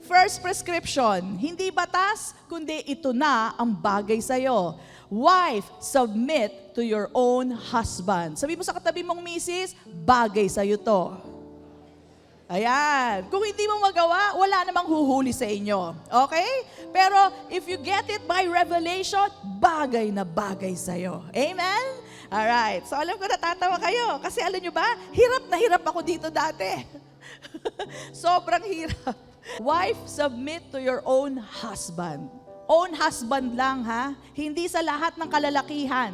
First prescription, hindi batas, kundi ito na ang bagay sa'yo. Wife, submit to your own husband. Sabi mo sa katabi mong misis, bagay sa'yo to. Ayan. Kung hindi mo magawa, wala namang huhuli sa inyo. Okay? Pero if you get it by revelation, bagay na bagay sa'yo. Amen? Alright. So alam ko natatawa kayo. Kasi alam nyo ba, hirap na hirap ako dito dati. Sobrang hirap. Wife, submit to your own husband. Own husband lang ha. Hindi sa lahat ng kalalakihan.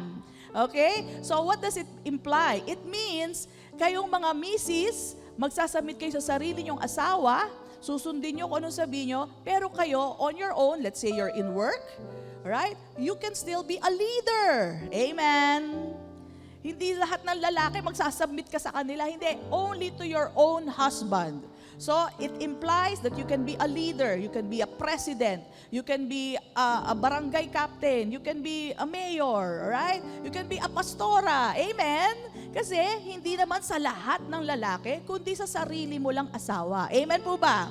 Okay? So what does it imply? It means, kayong mga misis, magsasubmit kayo sa sarili nyong asawa, susundin nyo kung anong sabihin nyo, pero kayo, on your own, let's say you're in work, right? You can still be a leader. Amen. Hindi lahat ng lalaki magsasubmit ka sa kanila. Hindi. Only to your own husband. So, it implies that you can be a leader, you can be a president, you can be a barangay captain, you can be a mayor, right? You can be a pastora. Amen? Kasi hindi naman sa lahat ng lalaki, kundi sa sarili mo lang asawa. Amen po ba?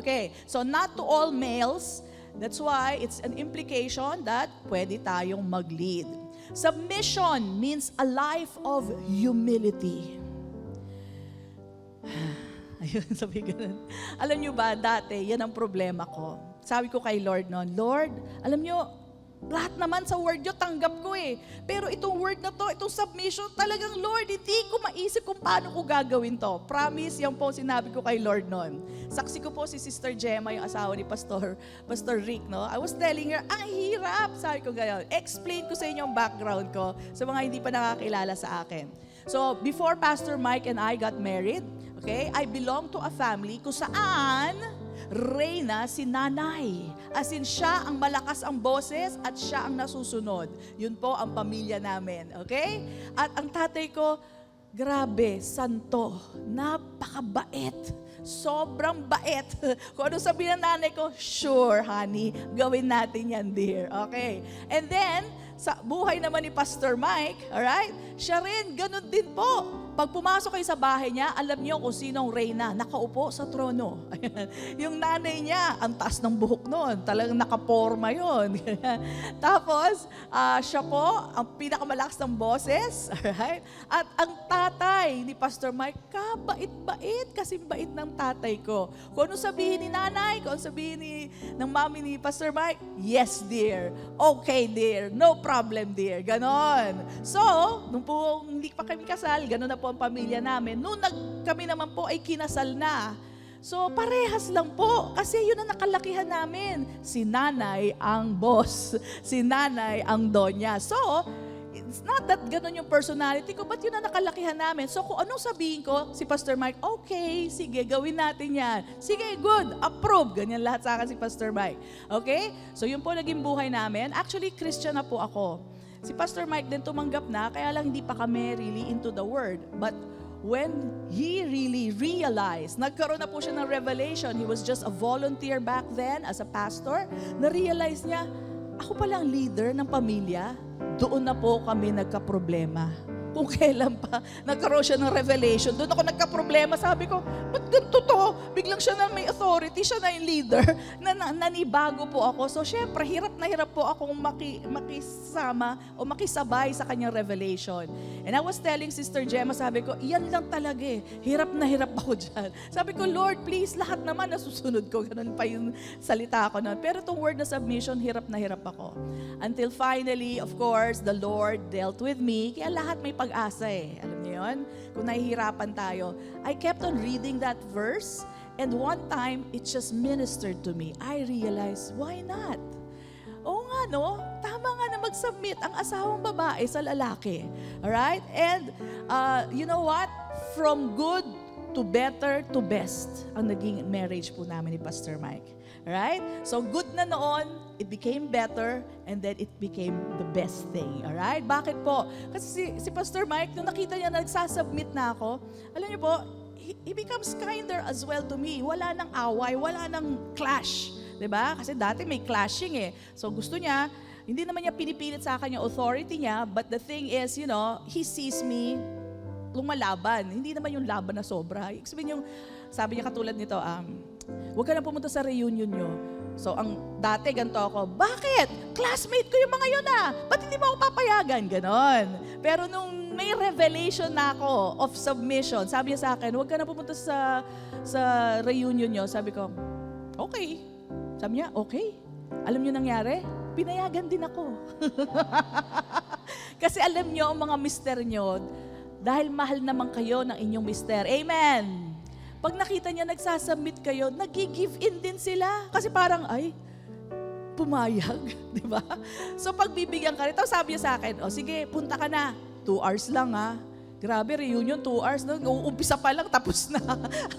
Okay. So, not to all males. That's why it's an implication that pwede tayong mag-lead. Submission means a life of humility. Ayun, sabi ganun. Alam nyo ba, dati, yan ang problema ko. Sabi ko kay Lord noon, Lord, alam nyo, lahat naman sa word nyo, tanggap ko eh. Pero itong word na to, itong submission, talagang Lord, hindi ko maisip kung paano ko gagawin to. Promise, yan po sinabi ko kay Lord noon. Saksi ko po si Sister Gemma, yung asawa ni Pastor Rick, no? I was telling her, ang hirap. Sabi ko ganyan, explain ko sa inyo ang background ko sa mga hindi pa nakakilala sa akin. So, before Pastor Mike and I got married, okay, I belong to a family kung saan reyna si nanay. As in, siya ang malakas ang boses at siya ang nasusunod. Yun po ang pamilya namin. Okay? At ang tatay ko, grabe, santo, napakabait. Sobrang bait. Kung ano sabihin ng nanay ko, sure, honey, gawin natin yan, dear. Okay? And then, sa buhay naman ni Pastor Mike, alright? Siya rin, ganun din po. Pag pumasok kayo sa bahay niya, alam niyo kung sinong reyna, nakaupo sa trono. Yung nanay niya, ang taas ng buhok noon, talagang nakaporma yun. Tapos, siya po, ang pinakamalakas ng boses, alright? At ang tatay ni Pastor Mike, kabait-bait, kasing bait ng tatay ko. Kung ano sabihin ni nanay, kung ano sabihin ng mami ni Pastor Mike, yes dear, okay dear, no problem dear, ganon. So, nung po hindi pa kami kasal, ganon na po ang pamilya namin. Nung kami naman po ay kinasal na. So, parehas lang po. Kasi yun ang nakalakihan namin. Si nanay ang boss. Si nanay ang donya. So, it's not that ganun yung personality ko, but yun ang nakalakihan namin. So, kung anong sabihin ko, si Pastor Mike, okay, sige, gawin natin yan. Sige, good, approve. Ganyan lahat sa akin si Pastor Mike. Okay? So, yun po naging buhay namin. Actually, Christian na po ako. Si Pastor Mike din tumanggap na, kaya lang hindi pa kami really into the Word. But when he really realized, nagkaroon na po siya ng revelation, he was just a volunteer back then as a pastor, na-realize niya, ako palang leader ng pamilya, doon na po kami nagka-problema. Kung kailan pa nagkaroon siya ng revelation, doon ako nagka-problema. Sabi ko, ba't ganito to? Biglang siya na may authority, siya na yung leader. Nanibago po ako. So, syempre, hirap na hirap po akong makisama o makisabay sa kanyang revelation. And I was telling Sister Gemma, sabi ko, iyan lang talaga eh. Hirap na hirap ako dyan. Sabi ko, Lord, please, lahat naman nasusunod ko. Ganun pa yung salita ko noon. Pero itong word na submission, hirap na hirap ako. Until finally, of course, the Lord dealt with me. Kaya lahat may pag-asa eh. Alam niyo yun? Kung nahihirapan tayo. I kept on reading that verse and one time, it just ministered to me. I realized, why not? Oo nga no, tama nga na mag-submit ang asawang babae sa lalaki. Alright? And you know what? From good to better to best ang naging marriage po namin ni Pastor Mike. Alright? So good na noon, it became better, and then it became the best thing. Alright? Bakit po? Kasi si Pastor Mike, nung nakita niya na nagsasubmit na ako, alam niyo po, he becomes kinder as well to me. Wala nang away, wala nang clash. Diba? Kasi dati may clashing eh. So gusto niya, hindi naman niya pinipilit sa akin yung authority niya, but the thing is, you know, he sees me lumalaban. Hindi naman yung laban na sobra. Sabi niya katulad nito, huwag ka na pumunta sa reunion nyo. So, ang dati, ganito ako, bakit? Classmate ko yung mga yun Ba't hindi mo ako papayagan? Ganon. Pero nung may revelation na ako of submission, sabi niya sa akin, huwag ka na pumunta sa reunion nyo. Sabi ko, okay. Sabi niya, okay. Alam niyo nangyari? Pinayagan din ako. Kasi alam niyo, ang mga mister niyo, dahil mahal naman kayo ng inyong mister. Amen! Pag nakita niya nagsasubmit kayo, nag-give in din sila. Kasi parang, ay, pumayag. Di ba? So pagbibigyan ka rin. Tapos sabi niya sa akin, sige, punta ka na. 2 hours lang Grabe, reunion, 2 hours. Uumpisa pa lang, tapos na.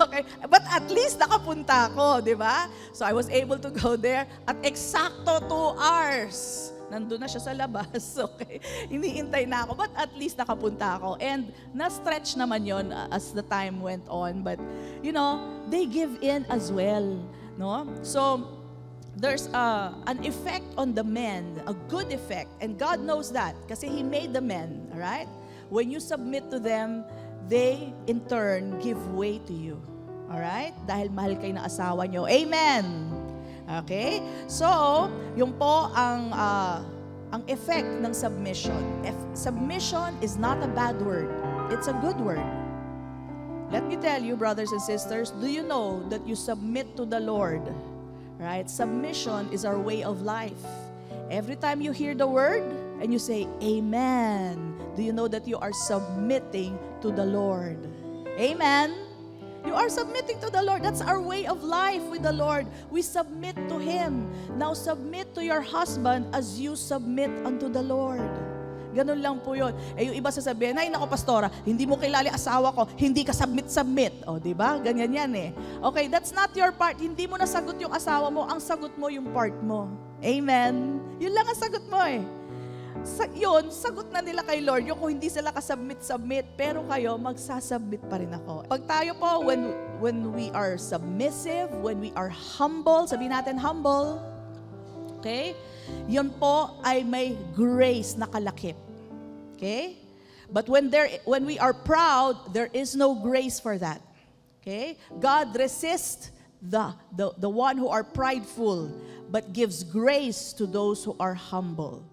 Okay? But at least nakapunta ako, di ba? So I was able to go there at eksakto 2 hours. Nandun na siya sa labas, okay? Iniintay na ako, but at least nakapunta ako. And na-stretch naman yon as the time went on. But, they give in as well, no? So, there's an effect on the men, a good effect. And God knows that, kasi He made the men, all right? When you submit to them, they, in turn, give way to you. All right? Dahil mahal kayo ng asawa nyo. Amen! Okay? So, yung po ang effect ng submission. Submission is not a bad word. It's a good word. Let me tell you, brothers and sisters, do you know that you submit to the Lord? Right? Submission is our way of life. Every time you hear the word and you say, Amen, do you know that you are submitting to the Lord? Amen? You are submitting to the Lord. That's our way of life with the Lord. We submit to Him. Now submit to your husband as you submit unto the Lord. Ganun lang po yun. Yung iba sasabihin, ay nako pastora, hindi mo kilala asawa ko, hindi ka submit. O, di ba? Ganyan yan Okay, that's not your part. Hindi mo nasagot yung asawa mo, ang sagot mo yung part mo. Amen? Yun lang ang sagot mo Yun, sagot na nila kay Lord. Yung kung hindi sila kasubmit, pero kayo, magsasubmit pa rin ako. Pag tayo po, when we are submissive, when we are humble, sabihin natin humble, okay? Yun po ay may grace na kalakip. Okay? But when we are proud, there is no grace for that. Okay? God resists the one who are prideful, but gives grace to those who are humble.